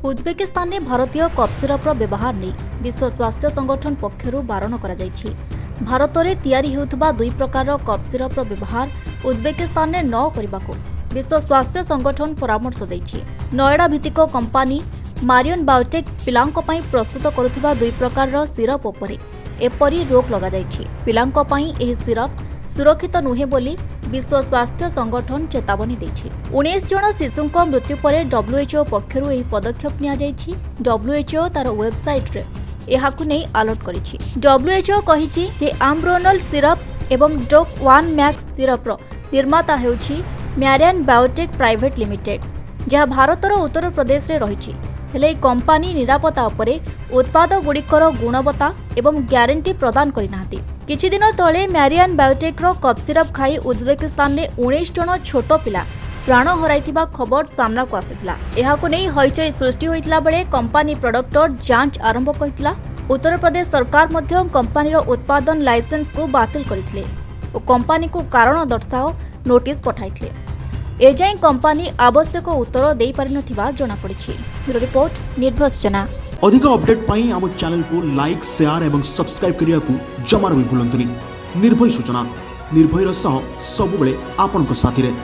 Uzbekistan में भारतीय कफ सिरपर व्यवहार नहीं विश्व स्वास्थ्य संगठन पक्षर बारण कर भारत में तैयारी होउथबा दुई प्रकार कफ सिरपर व्यवहार उज्बेकिस्तान में न करने को विश्व स्वास्थ्य संगठन परामर्श देछि। नोएडा भित्तिक कंपानी मारियन बायोटेक पिलांक पई प्रस्तुत करुथिबा दुई प्रकार सिरप उपरे एपरी रोक लगा जाइछि। पिलांक पई एही सिरप सुरक्षित नुहे बोली विश्व स्वास्थ्य संगठन चेतावनी देछि। 19 जन शिशुंक मृत्यु पर WHO पक्षरु एही पदक्षेप निया जाइछि। WHO तार वेबसाइट रे एहाकु नै अलर्ट करिछि। WHO कहिछि जे आम्ब्रोनल सिरप एवं डोक 1 मैक्स सिरप रो निर्माता हेउछि मारियन बायोटेक प्राइवेट लिमिटेड, जहाँ भारतर उत्तर प्रदेश रे रहिछि। हेले कंपानी निरापत्ता उपरे उत्पाद गुड़िकर गुणवत्ता एवं ग्यारंटी प्रदान करिनाहांती। किछि दिन तले मारियन बायोटेक रो कफ सिरप खाई उज्बेकिस्तान में 19 जन छोट पिला प्राण हराइथिबा खबर सामना को आसिथिला। एहाकु नै हइचई सृष्टि होइतिला बेले कंपानी प्रोडक्टर जांच आरंभ करितिला। उत्तर प्रदेश सरकार मध्य कंपानी रो उत्पादन लाइसेंस को बातिल करिथिले ओ कंपानी को कारण दर्शाओ नोटिस पठाइथिले। एजाई कंपानी आवश्यक उत्तर दे पारि नथिबा जणा पड़िछि। ब्यूरो रिपोर्ट निर्भय सूचना। अधिक अपडेट पाई आम चैनल को लाइक शेयर एवं सब्सक्राइब करिया को जमार भी भूलंतुनी। निर्भय सूचना निर्भयर सह सबुबले आपनक साथी रे।